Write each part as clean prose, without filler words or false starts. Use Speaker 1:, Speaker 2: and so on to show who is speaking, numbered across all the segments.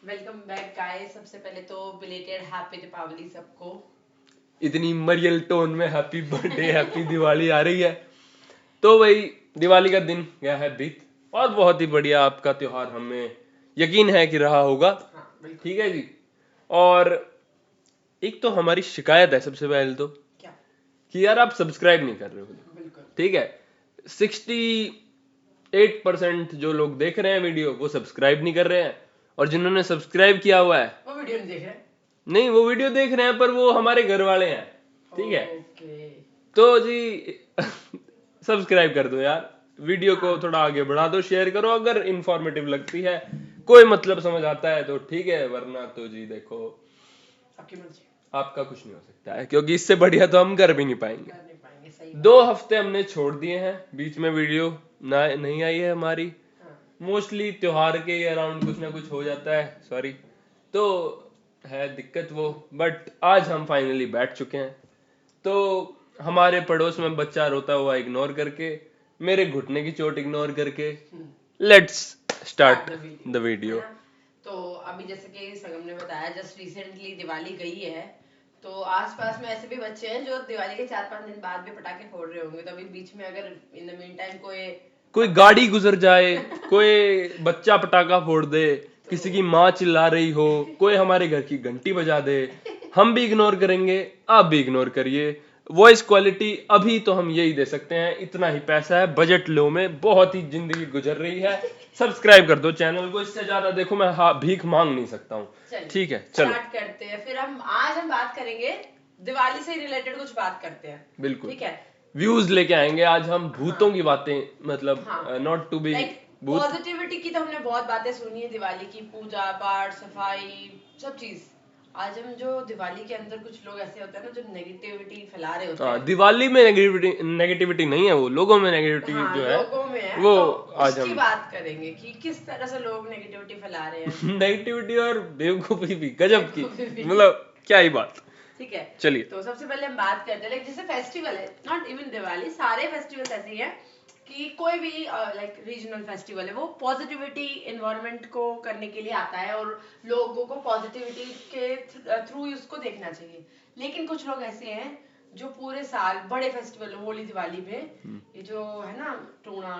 Speaker 1: Welcome back guys. सबसे पहले तो बिलेटेड हैप्पी दीपावली सबको।
Speaker 2: इतनी मरियल टोन में हैप्पी बर्थडे हैप्पी दिवाली आ रही है। तो भाई दिवाली का दिन गया है बीत, और बहुत ही बढ़िया आपका त्योहार हमें यकीन है कि रहा होगा।
Speaker 1: हाँ बिल्कुल।
Speaker 2: ठीक है जी। और एक तो हमारी शिकायत है सबसे पहले तो
Speaker 1: क्या?
Speaker 2: कि यार आप सब्सक्राइब नहीं कर रहे हो।
Speaker 1: बिल्कुल।
Speaker 2: ठीक है। 68% जो लोग देख रहे हैं वीडियो वो सब्सक्राइब नहीं कर रहे हैं, और जिन्होंने सब्सक्राइब किया हुआ है
Speaker 1: वो वीडियो नहीं देख रहे।
Speaker 2: नहीं, वो वीडियो देख रहे हैं पर वो हमारे घर वाले हैं। ठीक है।
Speaker 1: ओके।
Speaker 2: तो जी सब्सक्राइब कर दो यार, वीडियो को
Speaker 1: हाँ।
Speaker 2: थोड़ा आगे बढ़ा दो, शेयर करो अगर इंफॉर्मेटिव लगती है, कोई मतलब समझ आता है तो ठीक है, वरना तो जी देखो
Speaker 1: आपकी मर्जी।
Speaker 2: आपका कुछ नहीं हो सकता है, क्योंकि इससे बढ़िया तो हम कर भी नहीं पाएंगे।
Speaker 1: कर नहीं पाएंगे, सही
Speaker 2: 2 हफ्ते हमने छोड़ दिए हैं, बीच में वीडियो ना नहीं आई है हमारी।
Speaker 1: हाँ।
Speaker 2: मोस्टली त्योहार के अराउंड कुछ ना कुछ हो जाता है, सॉरी, तो है दिक्कत वो। बट आज हम फाइनली बैठ चुके हैं। तो हमारे पड़ोस में बच्चा रोता हुआ इग्नोर करके, मेरे घुटने की चोट इग्नोर करके, लेट्स स्टार्ट द वीडियो।
Speaker 1: तो अभी जैसे कि संगम ने बताया, जस्ट रिसेंटली दिवाली गई है, तो आसपास में ऐसे भी बच्चे हैं जो दिवाली के 4-5 दिन बाद भी पटाखे फोड़ रहे होंगे। तो अभी बीच में अगर इन द मीन टाइम
Speaker 2: कोई गाड़ी गुजर जाए, कोई बच्चा पटाखा फोड़ दे, किसी की माँ चिल्ला रही हो, कोई हमारे घर की घंटी बजा दे, हम भी इग्नोर करेंगे, आप भी इग्नोर करिए। वॉइस क्वालिटी अभी तो हम यही दे सकते हैं, इतना ही पैसा है, बजट लो में बहुत ही जिंदगी गुजर रही है। सब्सक्राइब कर दो चैनल को, इससे ज्यादा देखो मैं भीख मांग नहीं सकता हूँ। ठीक है चलो
Speaker 1: स्टार्ट करते हैं। फिर हम बात करेंगे दिवाली से रिलेटेड, कुछ बात करते हैं।
Speaker 2: बिल्कुल।
Speaker 1: ठीक है।
Speaker 2: व्यूज लेके आएंगे आज हम, भूतों की बातें, मतलब
Speaker 1: हाँ।
Speaker 2: नॉट टू बी
Speaker 1: लाइक
Speaker 2: भूत।
Speaker 1: पॉजिटिविटी की तो हमने बहुत बातें सुनी है, दिवाली की पूजा पाठ सफाई सब चीज। आज हम जो दिवाली के अंदर कुछ लोग ऐसे होते हैं ना जो नेगेटिविटी फैला रहे होते
Speaker 2: हाँ,
Speaker 1: हैं।
Speaker 2: दिवाली में नेगेटिविटी नहीं है, वो लोगों में नेगेटिविटी
Speaker 1: हाँ,
Speaker 2: जो है
Speaker 1: लोगों में है,
Speaker 2: वो
Speaker 1: तो
Speaker 2: आज
Speaker 1: उसकी
Speaker 2: हम
Speaker 1: बात करेंगे कि किस तरह से लोग नेगेटिविटी फैला रहे हैं।
Speaker 2: नेगेटिविटी और बेवकूफी भी गजब की,
Speaker 1: बेवकूफी भी।
Speaker 2: मतलब क्या ही बात।
Speaker 1: ठीक है।
Speaker 2: चलिए।
Speaker 1: तो सबसे पहले हम बात करते हैं, लाइक जैसे फेस्टिवल है, नॉट इवन दिवाली, सारे फेस्टिवल्स ऐसे ही है कि कोई भी लाइक रीजनल फेस्टिवल है, वो पॉजिटिविटी एनवायरनमेंट को करने के लिए आता है और लोगों को पॉजिटिविटी के थ्रू उसको देखना चाहिए। लेकिन कुछ लोग ऐसे हैं जो पूरे साल बड़े फेस्टिवल होली दिवाली पे ये जो है ना टूना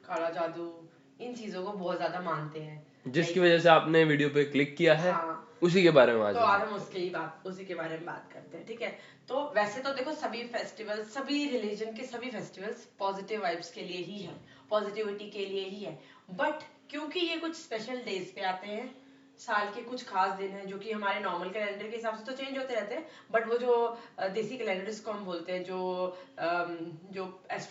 Speaker 1: काला जादू, इन चीजों को बहुत ज्यादा मानते हैं,
Speaker 2: जिसकी
Speaker 1: Like,
Speaker 2: वजह से आपने वीडियो पे क्लिक किया है,
Speaker 1: हाँ,
Speaker 2: उसी के बारे में आज
Speaker 1: तो आज हम उसी के बारे में बात करते हैं। ठीक है। तो वैसे तो देखो सभी फेस्टिवल, सभी रिलीजन के सभी फेस्टिवल्स पॉजिटिव वाइब्स के लिए ही है, पॉजिटिविटी के लिए ही है। बट क्योंकि ये कुछ स्पेशल डेज पे आते हैं, साल के कुछ खास दिन हैं जो कि हमारे नॉर्मल कैलेंडर के हिसाब से तो चेंज होते रहते हैं, बट वो जो देसी कैलेंडर जिसको हम बोलते हैं, जो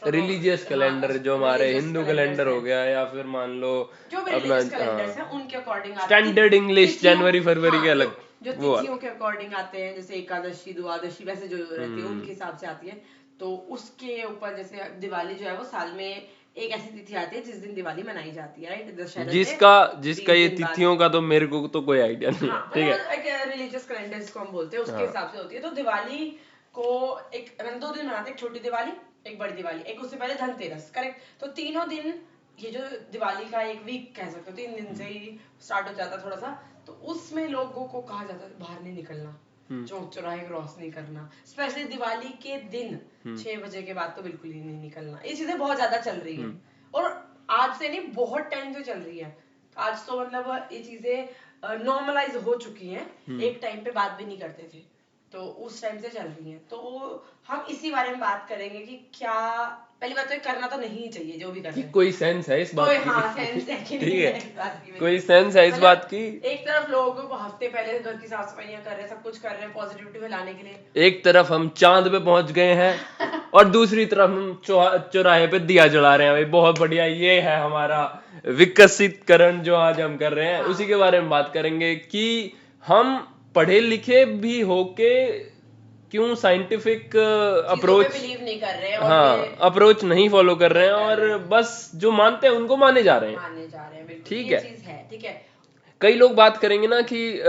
Speaker 2: रिलीजियस कैलेंडर, जो हमारे हिंदू कैलेंडर हो
Speaker 1: है,
Speaker 2: गया, या फिर मान लो
Speaker 1: जो भी
Speaker 2: अपना
Speaker 1: रिलीजियस कैलेंडर्स हैं उनके अकॉर्डिंग
Speaker 2: स्टैंडर्ड इंग्लिश जनवरी फरवरी के
Speaker 1: हाँ,
Speaker 2: अलग,
Speaker 1: जो
Speaker 2: वो
Speaker 1: तिथियों के अकॉर्डिंग आते हैं, जैसे एकादशी द्वादशी वैसे जो रहती है उनके हिसाब से आती है। तो उसके ऊपर जैसे दिवाली जो है वो साल में एक ऐसी तिथि आती है जिस दिन दिवाली मनाई जाती है, राइट? दशहरा से
Speaker 2: जिसका
Speaker 1: 20
Speaker 2: ये
Speaker 1: दिन बाद।
Speaker 2: तिथियों का तो मेरे को तो कोई आइडिया नहीं है।
Speaker 1: हाँ,
Speaker 2: ठीक है।
Speaker 1: एक रिलीजियस कैलेंडर जिसको हम बोलते हैं उसके
Speaker 2: हाँ।
Speaker 1: हिसाब से होती है। तो दिवाली को एक 2 दिन मनाते हैं, एक छोटी दिवाली एक बड़ी दिवाली, एक उससे पहले धनतेरस, करेक्ट? तो तीनों दिन, ये जो दिवाली का एक वीक कह सकते हो, 3 दिन से ही स्टार्ट हो जाता है थोड़ा सा, तो उसमें लोगों को कहा जाता है बाहर नहीं निकलना, चौक चौराहे क्रॉस नहीं करना, स्पेशली दिवाली के दिन 6 बजे के बाद तो बिल्कुल ही नहीं निकलना। ये चीजें बहुत ज्यादा चल रही है, और आज से नहीं बहुत टाइम से चल रही है। आज तो मतलब ये चीजें नॉर्मलाइज हो चुकी हैं, एक टाइम पे बात भी नहीं करते थे, तो उस टाइम से चल रही हैं। तो हम इसी बारे में बात करेंगे कि क्या, पहली बात तो करना तो नहीं चाहिए जो भी कर रहे हैं,
Speaker 2: कोई सेंस है इस बात की?
Speaker 1: हाँ सेंस है कि
Speaker 2: ठीक
Speaker 1: नहीं
Speaker 2: है,
Speaker 1: है इस बात की,
Speaker 2: कोई सेंस है इस
Speaker 1: मतलब
Speaker 2: बात की?
Speaker 1: एक तरफ लोगों को हफ्ते पहले घर की साफ सफाइयां कर रहे हैं, सब कुछ कर रहे हैं पॉजिटिविटी फैलाने के लिए,
Speaker 2: एक तरफ हम चांद पे पहुंच गए हैं और दूसरी तरफ हम चौराहे पे दिया जला रहे हैं। भाई बहुत बढ़िया, ये है हमारा विकसितकरण जो आज हम कर रहे हैं।
Speaker 1: हाँ।
Speaker 2: उसी के बारे में बात करेंगे कि हम पढ़े लिखे भी होके क्यों साइंटिफिक अप्रोच
Speaker 1: बिलीव नहीं कर रहे हैं, और
Speaker 2: हाँ अप्रोच नहीं फॉलो कर रहे हैं, और बस जो मानते हैं उनको माने जा रहे हैं।
Speaker 1: माने जा रहे हैं, बिल्कुल
Speaker 2: ठीक
Speaker 1: ये
Speaker 2: है।
Speaker 1: चीज है। ठीक है।
Speaker 2: कई लोग बात करेंगे ना कि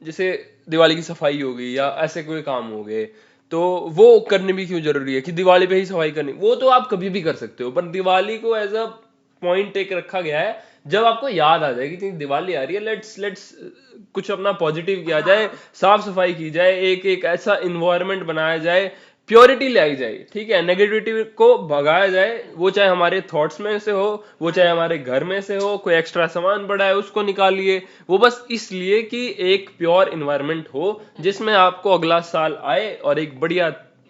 Speaker 2: जैसे दिवाली की सफाई हो गई या ऐसे कोई काम हो गए, तो वो करनी भी क्यों जरूरी है कि दिवाली पे ही सफाई करनी? वो तो आप कभी भी कर सकते हो, पर दिवाली को एज अ पॉइंट एक रखा गया है जब आपको याद आ जाएगी कि दिवाली आ रही है, लेट्स कुछ अपना पॉजिटिव किया जाए, साफ सफाई की जाए, एक एक ऐसा इन्वायरमेंट बनाया जाए, प्योरिटी ले आई जाए, ठीक है, नेगेटिविटी को भगाया जाए, वो चाहे हमारे थॉट्स में से हो, वो चाहे हमारे घर में से हो, कोई एक्स्ट्रा सामान पड़ा है उसको निकालिए, वो बस इसलिए कि एक प्योर इन्वायरमेंट हो जिसमें आपको अगला साल आए और एक बढ़िया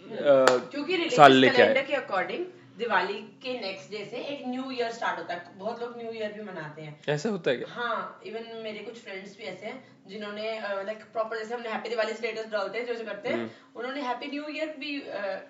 Speaker 1: क्योंकि
Speaker 2: साल
Speaker 1: रिलीजियस
Speaker 2: लेके आए।
Speaker 1: कैलेंडर के अकॉर्डिंग दिवाली के नेक्स्ट डे से एक न्यू ईयर स्टार्ट होता है, बहुत लोग न्यू ईयर भी मनाते हैं।
Speaker 2: ऐसा होता है क्या?
Speaker 1: हाँ, इवन मेरे कुछ फ्रेंड्स भी ऐसे हैं जिन्होंने लाइक प्रॉपर, जैसे हमने हैप्पी दिवाली स्टेटस डालते हैं जो करते हैं, उन्होंने हैप्पी न्यू ईयर भी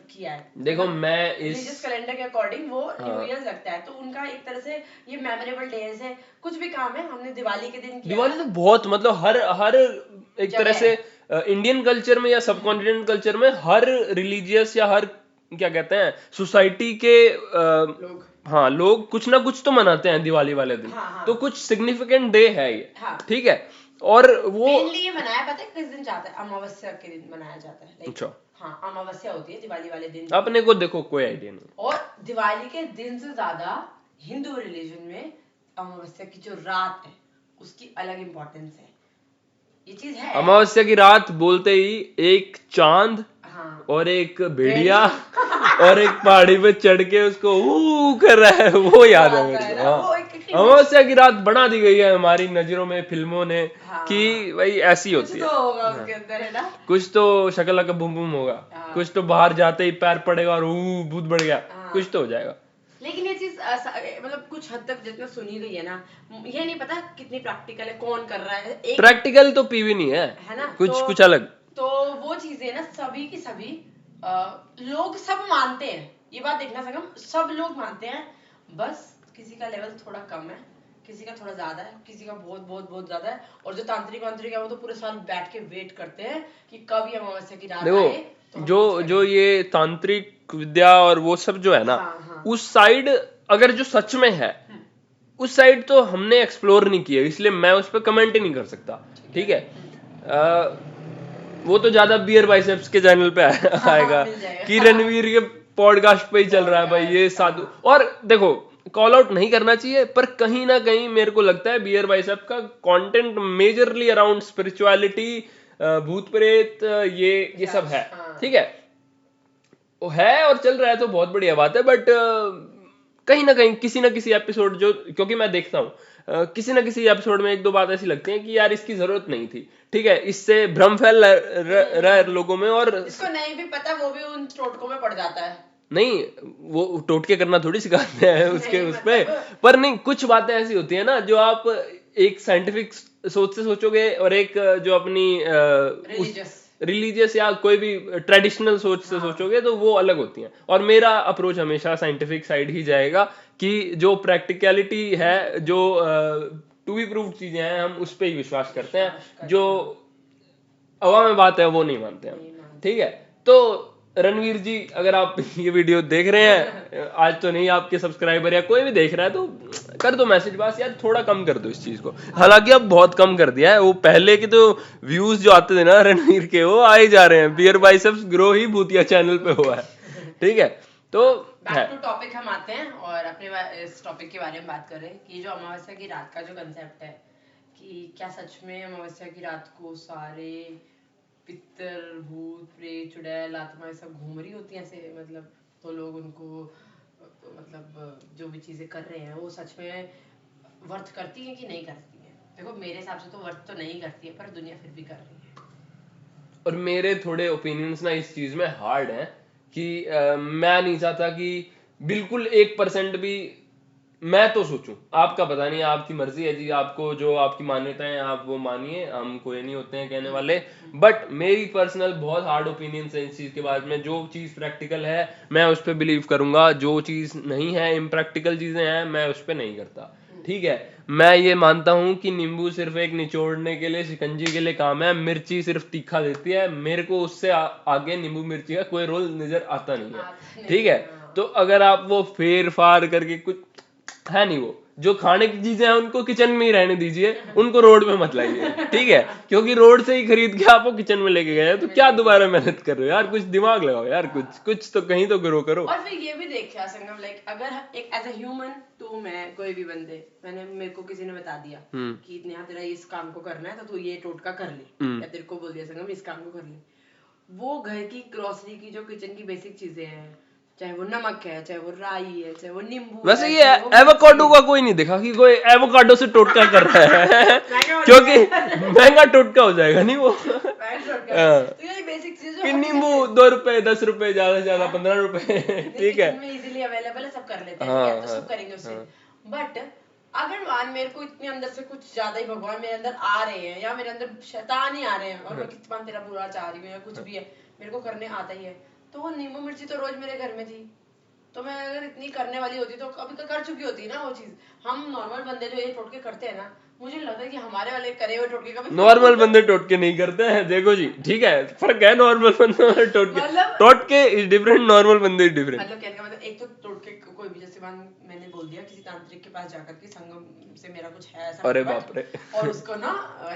Speaker 1: किया है।
Speaker 2: देखो मैं इस
Speaker 1: रिलीजियस कैलेंडर के अकॉर्डिंग वो न्यू ईयर लगता है, तो उनका एक तरह से ये मेमोरेबल डेज है। कुछ भी काम है हमने दिवाली के दिन किया।
Speaker 2: दिवाली तो बहुत मतलब हर एक तरह से इंडियन कल्चर में या सब कॉन्टिनेंट कल्चर में हर रिलीजियस या हर क्या कहते हैं सोसाइटी के
Speaker 1: लोग
Speaker 2: हाँ लोग कुछ ना कुछ तो मनाते हैं दिवाली वाले दिन।
Speaker 1: हाँ।
Speaker 2: तो कुछ सिग्निफिकेंट डे है ये।
Speaker 1: हाँ।
Speaker 2: ठीक है, और वो
Speaker 1: मेनली ये मनाया पता है किस दिन जाता है? अमावस्या के दिन मनाया जाता है। Like,
Speaker 2: अच्छा,
Speaker 1: हाँ, अमावस्या होती है दिवाली वाले दिन।
Speaker 2: अपने को देखो कोई आइडिया नहीं।
Speaker 1: और दिवाली के दिन से ज्यादा हिंदू रिलीजन में अमावस्या की जो रात है उसकी अलग इम्पोर्टेंस है। ये चीज है।
Speaker 2: अमावस्या की रात बोलते ही एक चांद
Speaker 1: हाँ।
Speaker 2: और एक भेड़िया और एक पहाड़ी पे चढ़ के उसको कर रहा है, वो याद है मेरे को। हाँ, अमावस्या की रात बना दी गई है हमारी नजरों में, फिल्मों ने, कि भाई ऐसी होती है।
Speaker 1: तो होगा उसके अंदर, है ना?
Speaker 2: कुछ तो शक्ल का बुम बुम होगा, कुछ तो बाहर जाते ही पैर पड़ेगा और भूत बढ़ गया, कुछ तो हो जाएगा।
Speaker 1: लेकिन ये चीज मतलब कुछ हद तक जितना सुनी गई है ना, ये नहीं पता कितनी प्रैक्टिकल है, कौन कर रहा है। एक
Speaker 2: प्रैक्टिकल तो पीवी नहीं है
Speaker 1: ना,
Speaker 2: कुछ कुछ अलग।
Speaker 1: तो वो चीजें ना सभी की सभी लोग सब मानते हैं। ये बात देखना संगम, सब लोग मानते हैं, बस किसी का लेवल थोड़ा कम है, किसी का थोड़ा ज्यादा है, किसी का बहुत बहुत बहुत ज्यादा है। और जो तांत्रिक वांत्रिक है वो तो पूरे साल बैठ के वेट करते हैं कि कब ये अमावस्या की रात
Speaker 2: देखो
Speaker 1: आए तो
Speaker 2: जो ये तांत्रिक विद्या और वो सब जो है ना, उस साइड अगर जो सच में है उस साइड तो हमने एक्सप्लोर नहीं किया, इसलिए मैं उस पर कमेंट ही नहीं कर सकता। ठीक है, वो तो ज्यादा बियर बाइसेप्स के चैनल पे आएगा कि रणवीर के पॉडकास्ट पे ही चल रहा है भाई ये साधु। और देखो कॉल आउट नहीं करना चाहिए, पर कहीं ना कहीं मेरे को लगता है बियर बाइसेप का कंटेंट मेजरली अराउंड स्पिरिचुअलिटी, भूत प्रेत, ये सब है। ठीक है, वो है और चल रहा है तो बहुत बढ़िया बात है, बट कहीं ना कहीं किसी ना किसी एपिसोड जो, क्योंकि मैं देखता हूँ किसी ना किसी एपिसोड में एक दो बात ऐसी लगती है कि यार इसकी जरूरत नहीं थी। ठीक है, इससे भ्रम फैल रहा है लोगों में, और
Speaker 1: इसको नहीं भी पता वो भी उन टोटकों में पड़ जाता है।
Speaker 2: नहीं, वो टोटके करना थोड़ी सिखाते हैं उसके उस पे, पर नहीं, कुछ बातें ऐसी होती है ना जो आप एक साइंटिफिक सोच से सोचोगे और एक जो अपनी रिलीजियस या कोई भी ट्रेडिशनल सोच से सोचोगे तो वो अलग होती हैं। और मेरा अप्रोच हमेशा साइंटिफिक साइड ही जाएगा कि जो प्रैक्टिकलिटी है, जो टू बी प्रूव्ड चीजें हैं, हम उस पर ही विश्वास करते हैं, जो हवा में बात है वो नहीं मानते हम। ठीक है, तो रणवीर जी अगर आप ये वीडियो देख रहे हैं, आज तो नहीं, आपके सब्सक्राइबर या कोई भी देख रहा है तो कर दो मैसेज, बस यार थोड़ा कम कर दो इस चीज को। हालांकि अब बहुत कम कर दिया है, वो पहले के तो व्यूज जो आते थे ना रणवीर के, वो आए जा रहे हैं। बियर बाइसेप्स ग्रो ही भूतिया चैनल पे हुआ है। ठीक है, तो
Speaker 1: बैक टू टॉपिक हम आते हैं और अपने इस टॉपिक के बारे में बात करें कि जो अमावस्या की रात का जो कंसेप्ट है, कि क्या सच में अमावस्या की रात को सारे पितर, भूत, प्रेत, चुड़ैल, आत्मा सब घूम रही होती हैं ऐसे, मतलब तो लोग उनको मतलब जो भी चीजें कर रहे हैं वो सच में वर्थ करती हैं कि नहीं करती हैं? देखो मेरे हिसाब से तो वर्थ तो नहीं करती है, पर दुनिया फिर भी कर रही है।
Speaker 2: और मेरे थोड़े ओपिनियंस ना इस चीज में हार्ड हैं कि मैं नहीं चाहता कि बिल्कुल 1% भी मैं तो सोचूं। आपका पता नहीं, आपकी मर्जी है जी, आपको जो आपकी मान्यताएं आप वो मानिए, हम कोई नहीं होते हैं कहने वाले, बट मेरी पर्सनल बहुत हार्ड ओपिनियन है इस चीज के बारे में। जो चीज प्रैक्टिकल है मैं उस पर बिलीव करूंगा, जो चीज नहीं है, इम्प्रैक्टिकल चीजें हैं, मैं उस पर नहीं करता। ठीक है, मैं ये मानता हूं कि नींबू सिर्फ एक निचोड़ने के लिए, शिकंजी के लिए काम है, मिर्ची सिर्फ तीखा देती है। मेरे को उससे आगे नींबू मिर्ची का कोई रोल नजर आता नहीं है। ठीक है, तो अगर आप वो फेर फार करके, कुछ है नहीं वो, जो खाने की चीजें हैं उनको किचन में ही रहने दीजिए, उनको रोड पे मत लाइए, ठीक है? क्योंकि रोड से ही खरीद के आप वो किचन में लेके गए तो क्या दोबारा मेहनत कर रहे हो यार? कुछ दिमाग लगाओ यार, कुछ तो कहीं तो ग्रो करो।
Speaker 1: और फिर ये भी देखा संगम, लाइक अगर एक एज अ ह्यूमन तू, मैं, कोई भी बंदे, मेरे को किसी ने बता दिया कि नेहा तेरा इस काम को करना है तो तू ये टोटका कर ले, या तेरे को बोल दिया संगम इस काम को कर ले, वो घर की ग्रोसरी की जो किचन की बेसिक चीजें हैं, चाहे वो नमक है, चाहे वो राई है, चाहे वो नींबू,
Speaker 2: वैसे ये एवोकाडो का कोई नहीं देखा कि कोई एवोकाडो से टोटका कर रहा है क्योंकि महंगा टोटका हो जाएगा नहीं वो।
Speaker 1: तो ये बेसिक चीजें
Speaker 2: कि नींबू 2 रुपए 10 रुपए ज्यादा से ज्यादा 15 रुपए, ठीक है,
Speaker 1: इजीली अवेलेबल है, सब कर लेते हैं, तो सब करेंगे उससे। बट अगर मान मेरे को इतने अंदर से कुछ ज्यादा ही भगवान मेरे अंदर आ रहे हैं, या मेरे अंदर शैतान ही आ रहे हैं, और मैं कितना तेरा बुरा चाह रही हूँ या कुछ भी है, मेरे को करने आता ही है, तो वो नींबू मिर्ची तो रोज मेरे घर में थी, तो मैं अगर इतनी करने वाली होती तो कभी कर चुकी होती ना वो चीज। हम नॉर्मल बंदे जो ये टोटके करते हैं ना, मुझे लगता है कि हमारे वाले करे हुए टोटके कभी
Speaker 2: नॉर्मल बंदे टोटके नहीं करते हैं, देखो जी, ठीक है, फर्क है नॉर्मल बंदे और टोटके। टोटके इज डिफरेंट, नॉर्मल बंदे इज डिफरेंट।
Speaker 1: मतलब कहने का मतलब एक तो टोटके कोई भी, जैसे मैंने बोल दिया किसी तांत्रिक के पास जाकर के संगम से मेरा कुछ है ऐसा,
Speaker 2: अरे बाप रे,
Speaker 1: और उसको ना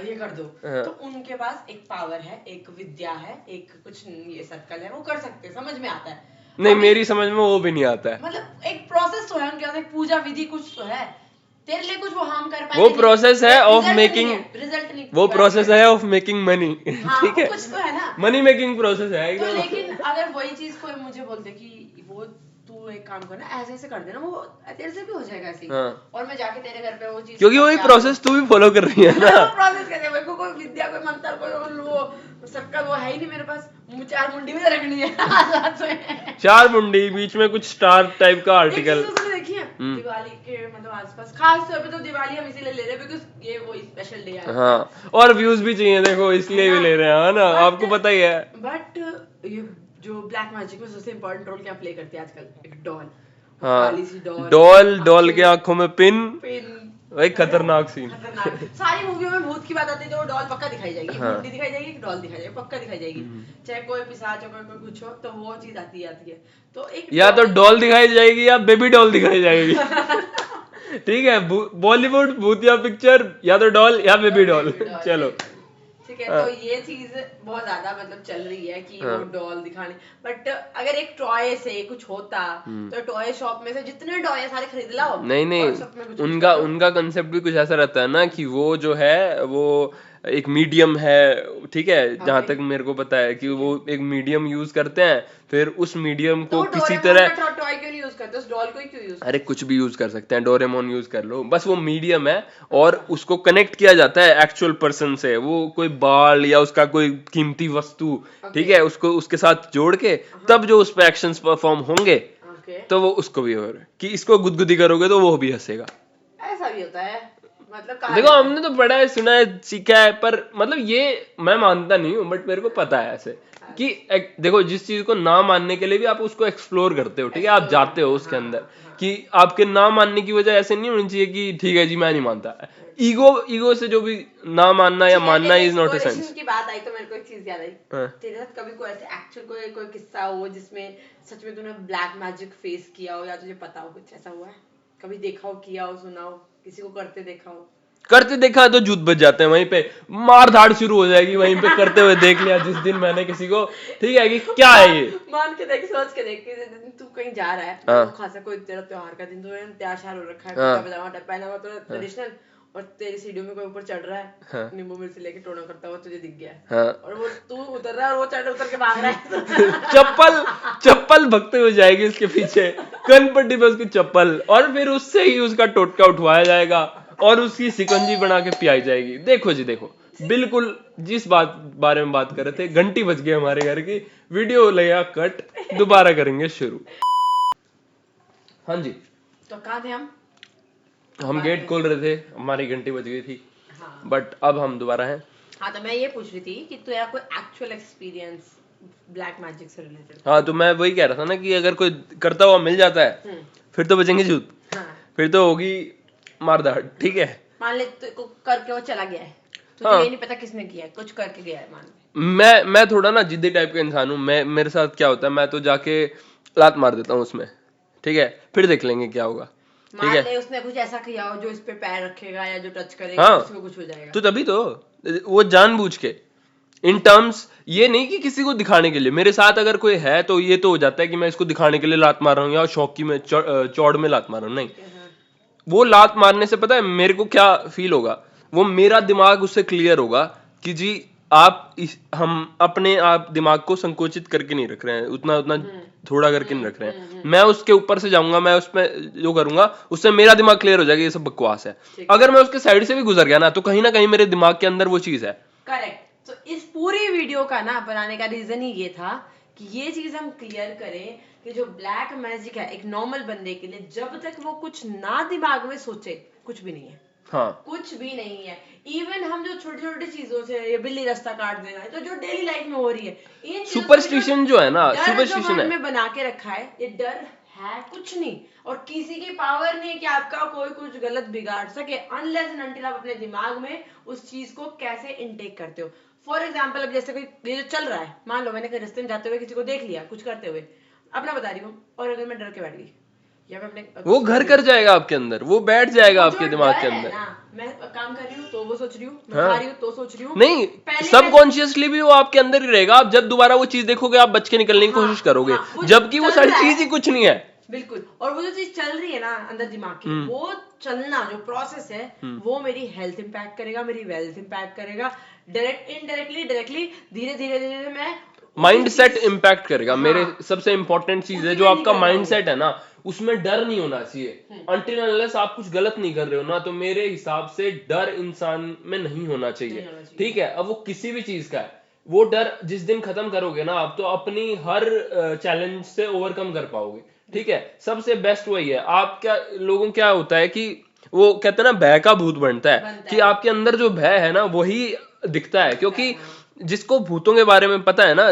Speaker 1: ये कर दो, तो उनके पास एक पावर है, एक विद्या है, एक कुछ ये सर्कल है, वो कर सकते हैं, समझ में आता है।
Speaker 2: नहीं मेरी समझ में वो भी नहीं आता है।
Speaker 1: मतलब एक प्रोसेस तो है उनके पास, एक पूजा विधि कुछ तो है, तेरे लिए कुछ वो हार्म कर पाए,
Speaker 2: वो प्रोसेस है ऑफ मेकिंग,
Speaker 1: रिजल्ट नहीं,
Speaker 2: वो प्रोसेस है ऑफ मेकिंग मनी, ठीक है,
Speaker 1: कुछ तो है ना,
Speaker 2: मनी मेकिंग प्रोसेस है।
Speaker 1: तो लेकिन अगर वही चीज कोई मुझे बोलते कि वो तू एक काम करना ऐसे ऐसे कर देना, वो तेरे से भी हो जाएगा ऐसे ही, और मैं जाके तेरे घर पे वो चीज,
Speaker 2: क्योंकि वही प्रोसेस तू भी फॉलो कर रही है ना।
Speaker 1: प्रोसेस कैसे, मेरे को कोई विद्या, कोई मंत्र, कोई वो शक्कर वो है ही नहीं मेरे पास, 4 मुंडी में रखनी है।
Speaker 2: 4 मुंडी, बीच में कुछ स्टार टाइप का आर्टिकल।
Speaker 1: देखिए दिवाली के मतलब आसपास, खास तौर पे तो दिवाली हम इसीलिए ले रहे हैं बिकॉज़ ये वो स्पेशल डे है।
Speaker 2: हाँ, और व्यूज भी चाहिए, देखो इसलिए भी ले रहे हैं, है ना, आपको पता ही है।
Speaker 1: बट ये जो ब्लैक मैजिक में सबसे इम्पोर्टेंट रोल क्या प्ले करती है आजकल, एक डॉल,
Speaker 2: हाँ,
Speaker 1: काली सी
Speaker 2: डॉल के आंखों में पिन, वही खतरनाक सीन।
Speaker 1: सारी मूवियों में भूत की बात आती है तो वो डॉल पक्का दिखाई जाएगी, मुंडी दिखाई जाएगी, डॉल दिखाई जाएगी, पक्का दिखाई जाएगी, चाहे कोई पिशाच हो, कोई कुछ हो, तो वो चीज आती है। तो एक
Speaker 2: या तो डॉल दिखाई जाएगी या बेबी डॉल दिखाई जाएगी। ठीक है, बॉलीवुड भूतिया पिक्चर, या तो डॉल या बेबी डॉल, चलो
Speaker 1: ठीक है। तो ये चीज बहुत ज्यादा मतलब चल रही है कि वो डॉल दिखाने, बट अगर एक टॉय से कुछ होता तो टॉय शॉप में से जितने टॉय सारे खरीद लाओ।
Speaker 2: नहीं उनका कंसेप्ट भी कुछ ऐसा रहता है ना कि वो जो है वो एक मीडियम है, ठीक है, जहां तक मेरे को पता है कि वो एक मीडियम यूज करते हैं, फिर उस मीडियम को किसी तरह
Speaker 1: टॉय क्यों नहीं यूज करते, उस डॉल को ही क्यों यूज?
Speaker 2: अरे कुछ भी यूज कर सकते हैं, डोरेमोन यूज कर लो, बस वो मीडियम है और उसको कनेक्ट किया जाता है एक्चुअल पर्सन से, वो कोई बाल या उसका कोई कीमती वस्तु, ठीक है, उसको उसके साथ जोड़ के तब जो उस पे एक्शंस परफॉर्म होंगे, तो वो उसको भी हो कि इसको गुदगुदी करोगे तो वो भी हंसेगा।
Speaker 1: ऐसा भी होता है, मतलब
Speaker 2: देखो हमने तो पढ़ा है, सुना है, सीखा है, पर मतलब ये मैं मानता नहीं हूँ, बट मेरे को पता है ऐसे कि देखो जिस चीज को ना मानने के लिए भी आप उसको एक्सप्लोर करते हो, ठीक है, आप जाते हो उसके अंदर, कि आपके ना मानने की वजह ऐसे नहीं होनी चाहिए कि ठीक है जी मैं नहीं मानता। ईगो से जो भी ना मानना या मानना इज नॉट अ सेंस
Speaker 1: की बात आई तो मेरे को एक चीज याद आई, तेरे साथ कभी कोई ऐसे एक्चुअल कोई किस्सा हो जिसमें सच में तूने ब्लैक मैजिक फेस किया हो, या तुझे पता हो कुछ ऐसा हुआ है, कभी देखा हो, किया हो, सुना हो, किसी को करते देखा हो?
Speaker 2: करते देखा तो जूत बच जाते हैं, वहीं पे मार धाड़ शुरू हो जाएगी, वहीं पे करते हुए देख लिया जिस दिन मैंने किसी को, ठीक है, कि क्या है ये,
Speaker 1: मान के देख, सोच के देख, तू कहीं जा रहा है, तो खासा कोई तेरा त्योहार का दिन, तो तैयार श्यार हो रखा है, कुर्ता पजामा पहना हुआ तो ट्रेडिशनल, और तेरी सीढ़ियों में कोई ऊपर चढ़ रहा है, नींबू मिर्ची लेके टोना करता हुआ तुझे दिख गया, और वो तू उतर रहा है और वो उतर के भाग रहा है।
Speaker 2: चप्पल भगते हुए जाएगी उसके पीछे, कनपट्टी पे उसकी चप्पल, और फिर उससे ही उसका टोटका उठवाया जाएगा और उसकी सिकंजी बना के पिलाई जाएगी। देखो जी देखो, बिल्कुल जिस बारे में बात कर रहे थे, घंटी बज गई हमारे घर की, वीडियो लगा कट, दोबारा करेंगे शुरू। हाँ जी,
Speaker 1: तो कहाँ थे
Speaker 2: हम गेट खोल रहे थे, हमारी घंटी बज गई थी, बट अब हम दोबारा हैं।
Speaker 1: हाँ, तो मैं ये पूछ रही थी कि तेरा कोई एक्चुअल एक्सपीरियंस ब्लैक मैजिक से रिलेटेड?
Speaker 2: हाँ, तो मैं वही कह रहा था ना कि अगर कोई करता हुआ मिल जाता है फिर तो बचेंगे जूत, फिर तो होगी मारधाड़, ठीक है।
Speaker 1: मान ले तो करके वो चला गया है, तुझे ये नहीं पता किसने किया है, कुछ करके गया है, मान ले।
Speaker 2: मैं थोड़ा ना जिद्दी टाइप का इंसान हूँ, मेरे साथ क्या होता है, मैं तो जाके लात मार देता हूँ उसमें, ठीक है, फिर देख लेंगे क्या होगा। ठीक है।
Speaker 1: मान ले उसने कुछ ऐसा किया हो जो इस पे पैर रखेगा या जो टच करेगा
Speaker 2: हाँ
Speaker 1: उसको कुछ हो जाएगा।
Speaker 2: तो तभी तो वो जानबूझ के इन टर्म्स, ये नहीं कि किसी को दिखाने के लिए। मेरे साथ अगर कोई है तो ये तो हो जाता है कि मैं इसको दिखाने के लिए लात मार रहा हूँ या शौकी में चौड़ में लात मार रहा हूँ, नहीं।
Speaker 1: हाँ,
Speaker 2: वो लात मारने से पता है मेरे को क्या फील होगा, वो मेरा दिमाग उससे क्लियर होगा कि जी हम अपने आप दिमाग को संकोचित करके नहीं रख रहे हैं, उतना उतना थोड़ा करके नहीं रख रहे हैं। मैं उसके ऊपर से जाऊंगा, मैं उसमें जो करूंगा उससे मेरा दिमाग क्लियर हो जाएगा ये सब बकवास है। अगर मैं उसके साइड से भी गुजर गया ना तो कहीं मेरे दिमाग के अंदर वो चीज है।
Speaker 1: करेक्ट। तो इस पूरी वीडियो का ना बनाने का रीजन ही ये था कि ये चीज हम क्लियर करें कि जो ब्लैक मैजिक है एक नॉर्मल बंदे के लिए, जब तक वो कुछ ना दिमाग में सोचे कुछ भी नहीं है।
Speaker 2: हाँ
Speaker 1: कुछ भी नहीं है। इवन हम जो छोटी छोटी चीजों से, ये बिल्ली रास्ता काट देना है तो जो डेली लाइफ में हो रही है, इन
Speaker 2: सुपरस्टिशन जो है ना, सुपरस्टिशन है
Speaker 1: में बना के रखा है, ये डर है कुछ नहीं, और किसी की पावर नहीं है कि आपका कोई कुछ गलत बिगाड़ सके, अनलेस एंड अनटिल आप अपने दिमाग में उस चीज को कैसे इनटेक करते हो। फॉर एग्जाम्पल, अब जैसे कोई ये जो चल रहा है, मान लो मैंने कहीं रास्ते में जाते हुए किसी को देख लिया कुछ करते हुए, अपना बता रही हूँ, और अगर मैं डर के बैठ गई या मैं अपने
Speaker 2: वो घर कर जाएगा आपके अंदर, वो बैठ जाएगा आपके दिमाग के
Speaker 1: डर है
Speaker 2: अंदर।
Speaker 1: ना, मैं काम कर रही हूँ तो वो सोच रही हूँ, मैं
Speaker 2: हाँ।
Speaker 1: खा रही हूँ तो सोच रही हूँ,
Speaker 2: नहीं,
Speaker 1: पहले
Speaker 2: सबकॉन्शियसली भी वो आपके अंदर ही रहेगा। आप जब दोबारा वो चीज देखोगे आप बच के निकलने की
Speaker 1: हाँ,
Speaker 2: कोशिश करोगे,
Speaker 1: हाँ, वो
Speaker 2: जबकि वो
Speaker 1: चल
Speaker 2: सारी
Speaker 1: रहा है।
Speaker 2: चीज ही कुछ नहीं है।
Speaker 1: बिल्कुल। और वो जो चीज चल रही है ना अंदर दिमाग की, वो चलना जो प्रोसेस है वो मेरी हेल्थ इंपैक्ट करेगा, मेरी वेल्थ इंपैक्ट करेगा, डायरेक्ट इनडायरेक्टली डायरेक्टली, धीरे धीरे धीरे मैं
Speaker 2: माइंड सेट इम्पैक्ट करेगा।
Speaker 1: हाँ।
Speaker 2: मेरे सबसे इंपॉर्टेंट चीज है
Speaker 1: उसी
Speaker 2: जो
Speaker 1: में
Speaker 2: आपका
Speaker 1: निकल
Speaker 2: माइंड
Speaker 1: जाओगे।
Speaker 2: सेट है ना, उसमें डर नहीं होना चाहिए। अनटिल अनलेस आप कुछ गलत नहीं कर रहे हो ना, तो मेरे हिसाब से डर इंसान में नहीं होना चाहिए। ठीक है, अब वो किसी भी चीज का है, वो डर जिस दिन खत्म करोगे ना आप, तो अपनी हर चैलेंज से ओवरकम कर पाओगे। ठीक है, सबसे बेस्ट वही है। आप क्या, लोगों क्या होता है कि वो कहते हैं ना भय का भूत बनता है, कि आपके अंदर जो भय है ना वही दिखता है। क्योंकि जिसको भूतों के बारे में पता है ना,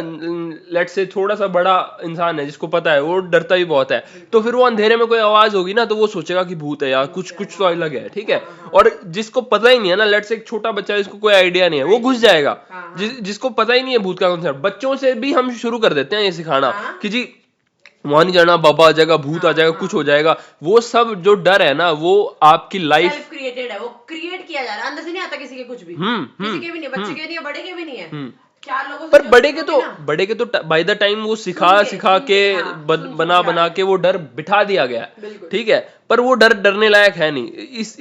Speaker 2: लेट से थोड़ा सा बड़ा इंसान है जिसको पता है, वो डरता भी बहुत है। तो फिर वो अंधेरे में कोई आवाज होगी ना तो वो सोचेगा कि भूत है यार, कुछ कुछ तो अलग है। ठीक है, और जिसको पता ही नहीं है ना, लेट से एक छोटा बच्चा है जिसको कोई आइडिया नहीं है, वो घुस जाएगा। जिसको पता ही नहीं है भूत का कॉन्सेप्ट, बच्चों से भी हम शुरू कर देते हैं ये सिखाना कि जी वहां नहीं जाना, बाबा आ जाएगा, भूत आ जाएगा, कुछ हो जाएगा। वो सब जो डर है ना वो आपकी लाइफ
Speaker 1: सेल्फ क्रिएटेड है, वो क्रिएट किया जा रहा है, अंदर से नहीं आता किसी के कुछ भी, किसी के भी नहीं, बच्चे के नहीं है, बड़े के भी नहीं है। चार लोगों से
Speaker 2: पर
Speaker 1: जो
Speaker 2: बड़े के तो बाय द टाइम वो सिखा के बना के वो डर बिठा दिया गया है। ठीक है, पर वो डर डरने लायक है नहीं।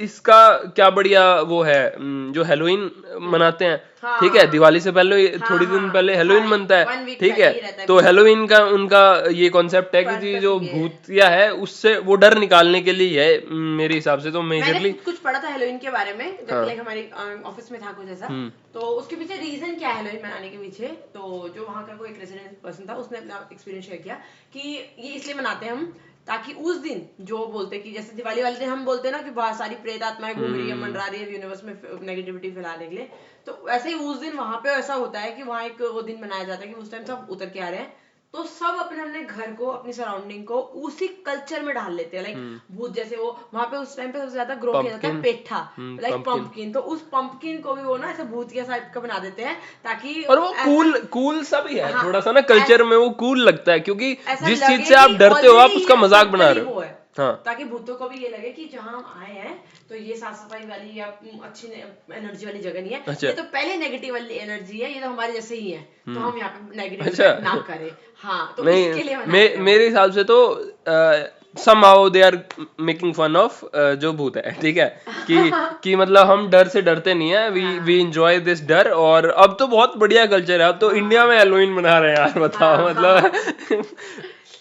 Speaker 2: इसका क्या बढ़िया वो है, जो हेलोइन मनाते हैं। ठीक है, दिवाली से पहले थोड़ी दिन पहले हेलोइन मनता है। ठीक है, तो हेलोइन का उनका ये कॉन्सेप्ट है कि जी जो भूतिया है उससे वो डर निकालने के लिए है मेरे हिसाब से। तो मेजरली
Speaker 1: कुछ पढ़ा था हेलोइन के बारे में, जब लाइक हमारे ऑफिस में था कुछ ऐसा, तो उसके पीछे रीजन क्या है हेलोइन मनाने के पीछे, तो जो वहाँ का कोई एक रेजिडेंट पर्सन था उसने अपना एक्सपीरियंस शेयर किया कि ये इसलिए मनाते हैं हम ताकि उस दिन जो बोलते कि जैसे दिवाली वाले दिन हम बोलते हैं ना कि बहुत सारी प्रेत आत्माएं घूम रही है, मंडरा रही है यूनिवर्स में नेगेटिविटी फैलाने के लिए, तो वैसे ही उस दिन वहां पे ऐसा होता है कि वहां एक वो दिन मनाया जाता है कि उस टाइम सब उतर के आ रहे हैं, तो सब अपने अपने घर को, अपनी सराउंडिंग को उसी कल्चर में डाल लेते हैं। लाइक भूत जैसे वो वहां पे उस टाइम पे सबसे ज्यादा ग्रो किया जाता है पेठा, लाइक पंपकिन, तो उस पंपकिन को भी वो ना ऐसे भूत के टाइप का बना देते हैं ताकि,
Speaker 2: और वो कूल सा भी है। थोड़ा सा ना कल्चर में वो कूल लगता है, क्योंकि जिस चीज से आप डरते हो आप उसका मजाक बना रहे हो। हाँ,
Speaker 1: ताकि भूतों को भी ये लगे कि जहाँ हम आए हैं तो ये साफ सफाई वाली या अच्छी एनर्जी वाली जगह नहीं है। अच्छा। ये तो पहले नेगेटिव वाली एनर्जी है, ये तो हमारे जैसे ही है, तो हम यहाँ पे नेगेटिव ना करें। हाँ, तो नहीं, इसके लिए
Speaker 2: मेरे हिसाब से तो somehow they are making fun of जो भूत है। ठीक है, कि मतलब हम डर से डरते नहीं है, we enjoy this डर। और अब तो बहुत बढ़िया कल्चर है, अब तो इंडिया में हेलोइन मना रहे हैं यार, बताओ। मतलब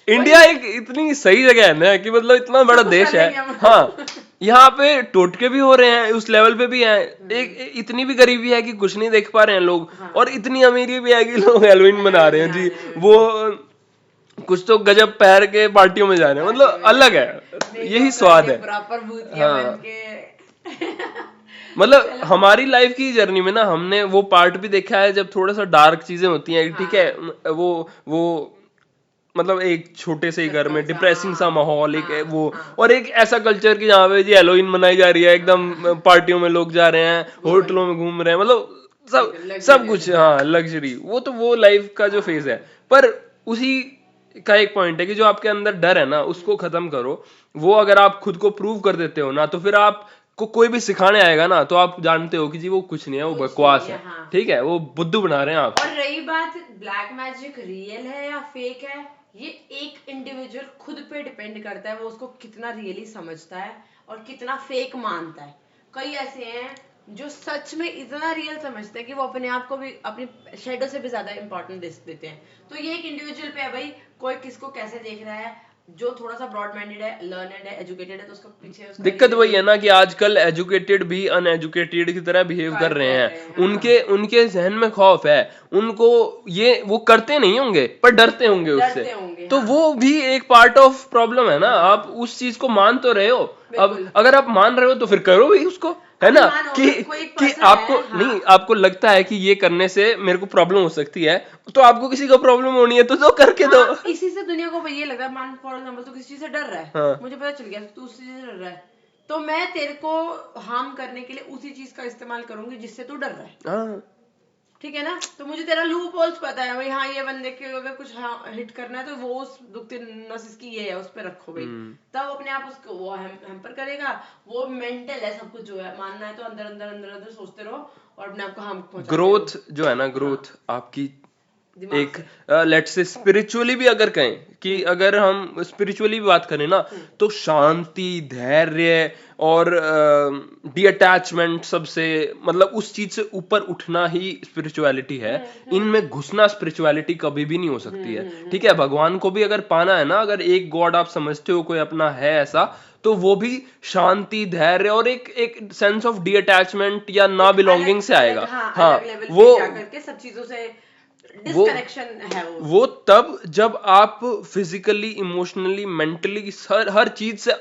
Speaker 2: इंडिया एक इतनी सही जगह है ना कि मतलब इतना बड़ा देश है। हाँ, यहाँ पे टोटके भी हो रहे हैं, उस लेवल पे भी हैं। एक इतनी भी गरीबी है कि कुछ नहीं देख पा रहे हैं लोग, और इतनी अमीरी भी है कि लोग हेलोइन मना रहे हैं जी। वो कुछ तो गजब पैर के पार्टियों में जा रहे हैं, मतलब अलग है, यही स्वाद है। हाँ, मतलब हमारी लाइफ की जर्नी में ना हमने वो पार्ट भी देखा है जब थोड़ा सा डार्क चीजें होती हैं। ठीक है, वो मतलब एक छोटे से घर में डिप्रेसिंग सा माहौल, एक वो, और एक ऐसा कल्चर कि जहाँ पे जी हेलोइन मनाई जा रही है, एकदम पार्टियों में लोग जा रहे हैं, होटलों में घूम रहे हैं, मतलब सब कुछ। हाँ, लग्जरी, वो तो वो लाइफ का जो फेज है। पर उसी का एक पॉइंट है कि जो आपके अंदर डर है ना उसको खत्म करो। वो अगर आप खुद को प्रूव कर देते हो ना तो फिर आपको कोई भी सिखाने आएगा ना तो आप जानते हो कि जी वो कुछ नहीं है, वो बकवास है।
Speaker 1: हाँ।
Speaker 2: ठीक है, वो बुद्धू बना रहे हैं आप।
Speaker 1: और रही बात ब्लैक मैजिक रियल है या फेक है, ये एक इंडिविजुअल खुद पे डिपेंड करता है, वो उसको कितना रियली समझता है और कितना फेक मानता है। कई ऐसे हैं जो सच में इतना रियल समझते हैं कि वो अपने आप को भी अपनी शेडो से भी ज्यादा इंपॉर्टेंस देते हैं। तो ये एक इंडिविजुअल पे है भाई, कोई किसको कैसे देख रहा है। जो थोड़ा सा ब्रॉड माइंडेड है, लर्नड है, एजुकेटेड है, तो उसका पीछे उसका
Speaker 2: दिक्कत वही है ना कि आजकल एजुकेटेड भी अनएजुकेटेड की तरह बिहेव कर रहे हैं। उनके जहन में खौफ है, उनको ये वो करते नहीं होंगे पर डरते होंगे उससे। तो वो भी एक पार्ट ऑफ प्रॉब्लम है ना। आप उस चीज को मान तो रहे हो, अब अगर आप मान रहे हो तो फिर करो भी उसको, है ना। कि आपको नहीं, आपको लगता है कि ये करने से मेरे को प्रॉब्लम हो सकती है, तो आपको किसी को प्रॉब्लम होनी है तो करके दो।
Speaker 1: इसी से दुनिया को ये लग रहा है, मान फॉर एग्जांपल तू किसी चीज से डर रहा है, मुझे पता चल गया तू उस चीज से डर रहा है, तो मैं तेरे को हार्म करने के लिए उसी चीज का इस्तेमाल करूंगी जिससे तू डर रहा है। ठीक है ना। तो मुझे तेरा लूप होल्स पता है भाई, हाँ ये बंदे के अगर कुछ हिट करना है तो वो उस दुखती नस इसकी ये है, उस पे रखो भाई, तब अपने आप उसको वो हैम्पर करेगा। वो मेंटल है सब कुछ, जो है मानना है तो अंदर अंदर अंदर अंदर सोचते रहो और अपने आप को हार्म पहुंचाते रहो।
Speaker 2: ग्रोथ जो है ना, ग्रोथ आपकी एक लेट्स से स्पिरिचुअली भी अगर कहें कि अगर हम स्पिरिचुअली भी बात करें ना तो शांति, धैर्य और डिअटैचमेंट, सबसे मतलब उस चीज से ऊपर उठना ही स्पिरिचुअलिटी है। इनमें घुसना स्पिरिचुअलिटी कभी भी नहीं हो सकती है। ठीक है, भगवान को भी अगर पाना है ना, अगर एक गॉड आप समझते हो कोई अपना है ऐसा, तो वो भी शांति, धैर्य और एक सेंस ऑफ डिअटैचमेंट या ना बिलोंगिंग से आएगा। हाँ, वो
Speaker 1: सब चीजों से
Speaker 2: डिस्कनेक्शन है वो तब जब आप फिजिकली, इमोशनली, मेंटली हर चीज से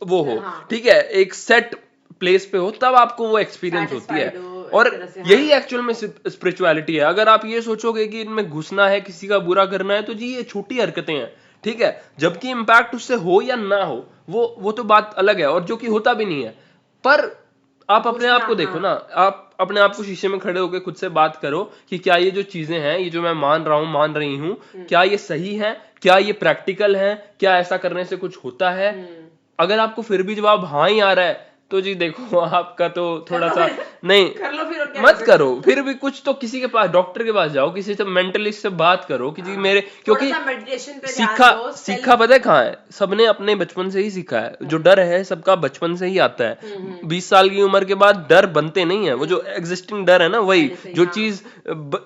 Speaker 2: वो हो। ठीक है, एक सेट प्लेस पे हो, तब आपको वो एक्सपीरियंस होती है। और यही एक्चुअल में स्पिरिचुअलिटी है। अगर आप ये सोचोगे कि इनमें घुसना है, किसी का बुरा करना है, तो जी ये छोटी हरकतें हैं। ठीक है, जबकि इम्पैक्ट उससे हो या ना हो वो तो बात अलग है, और जो कि होता भी नहीं है। पर आप अपने आप को देखो ना, आप अपने आप को शीशे में खड़े होकर खुद से बात करो कि क्या ये जो चीजें हैं, ये जो मैं मान रहा हूं, मान रही हूं, क्या ये सही है, क्या ये प्रैक्टिकल है, क्या ऐसा करने से कुछ होता है। अगर आपको फिर भी जवाब हाँ ही आ रहा है तो जी देखो आपका तो थोड़ा सा नहीं कर लो, फिर मत करो। फिर भी कुछ तो किसी के पास, डॉक्टर के पास जाओ, किसी से मेंटलिस्ट से बात करो कि जी मेरे, क्योंकि सीखा पता है कहाँ है, सबने अपने बचपन से ही सीखा है। जो डर है सबका बचपन से ही आता है। 20 साल की उम्र के बाद डर बनते नहीं है। वो जो एग्जिस्टिंग डर है ना, वही जो चीज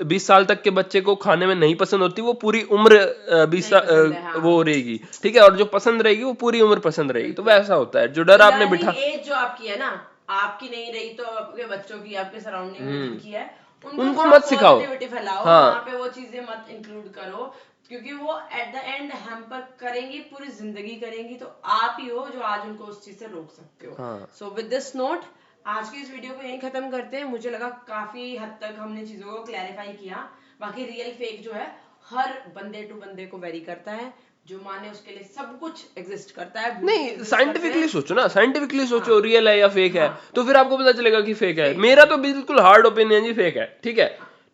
Speaker 2: 20 साल तक के बच्चे को खाने में नहीं पसंद होती, वो पूरी उम्र 20 वो रहेगी। ठीक है, और जो पसंद रहेगी वो पूरी उम्र पसंद रहेगी। तो वैसा होता है। जो डर आपने बिठा,
Speaker 1: जो आपकी है ना, आपकी नहीं रही तो आपके बच्चों की, आपके सराउंडिंग में की है,
Speaker 2: उनको मत सिखाओ,
Speaker 1: फैलाओ। वहां पे वो चीजें मत इंक्लूड करो, क्योंकि वो एट द एंड हैम्पर करेंगी, पूरी जिंदगी करेंगी। तो आप ही हो जो आज उनको उस चीज से रोक सकते हो। सो विद दिस नोट आज की इस वीडियो को यहीं खत्म करते हैं। मुझे लगा काफी हद तक हमने चीजों को क्लैरिफाई किया। बाकी रियल फेक जो है हर बंदे टू बंदे को वेरी करता है। जो माने उसके लिए सब कुछ एग्जिस्ट करता है।
Speaker 2: नहीं, साइंटिफिकली सोचो ना, साइंटिफिकली सोचो रियल है या फेक है, तो फिर आपको पता चलेगा कि फेक है। मेरा तो बिल्कुल हार्ड ओपिनियन जी फेक है। ठीक है,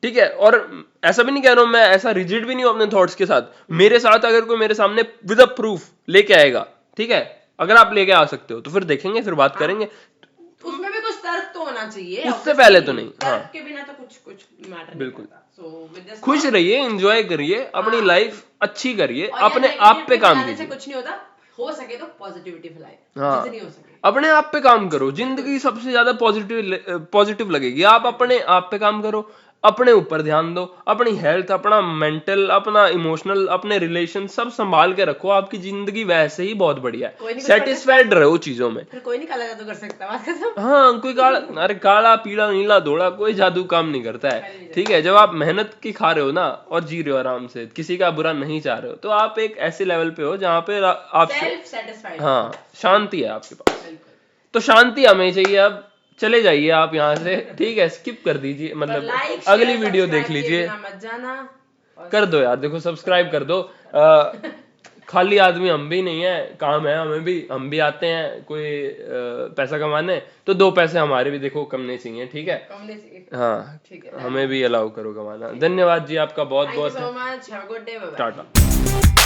Speaker 2: ठीक है, और ऐसा भी नहीं कह रहा हूं, मैं ऐसा रिजिड भी नहीं हूं अपने थॉट्स के साथ। मेरे साथ अगर कोई मेरे सामने विद अ प्रूफ लेके आएगा, ठीक है, अगर आप लेके आ सकते हो तो फिर देखेंगे, फिर बात करेंगे।
Speaker 1: उसमें भी कुछ तर्क तो होना चाहिए,
Speaker 2: उससे पहले तो नहीं।
Speaker 1: तर्क के बिना तो कुछ मैटर
Speaker 2: बिल्कुल।
Speaker 1: नहीं।
Speaker 2: खुश रहिए, एंजॉय करिए, अपनी लाइफ अच्छी करिए, अपने आप पे काम कीजिए।
Speaker 1: कुछ नहीं होता, हो सके तो पॉजिटिविटी फैलाए, जितनी हो सके
Speaker 2: अपने आप पे काम करो। जिंदगी सबसे ज्यादा पॉजिटिव लगेगी। आप अपने आप पे काम करो, अपने ऊपर ध्यान दो, अपनी हेल्थ, अपना मेंटल, अपना इमोशनल, अपने रिलेशन सब संभाल के रखो। आपकी जिंदगी वैसे ही बहुत बढ़िया है। सेटिस्फाइड रहो चीजों में।
Speaker 1: फिर कोई नहीं काला जादू कर सकता, बात खत्म।
Speaker 2: हाँ, कोई अरे काला पीला नीला धोला कोई जादू काम नहीं करता है। ठीक है, जब आप मेहनत की खा रहे हो ना और जी रहे हो आराम से, किसी का बुरा नहीं चाह रहे हो, तो आप एक ऐसे लेवल पे हो जहाँ पे आप हाँ शांति है आपके पास। तो शांति हमें चाहिए। अब चले जाइए आप यहाँ से। ठीक है, स्किप कर दीजिए, मतलब अगली वीडियो देख लीजिए।
Speaker 1: मत जाना,
Speaker 2: कर दो यार, देखो सब्सक्राइब कर दो। खाली आदमी हम भी नहीं है, काम है हमें भी, हम भी आते हैं कोई पैसा कमाने, तो 2 पैसे हमारे भी देखो कमने चाहिए। ठीक है, हाँ, हमें भी अलाउ करो कमाना। धन्यवाद जी आपका बहुत बहुत,
Speaker 1: thank you so much, have a good day, bye bye,
Speaker 2: Tata.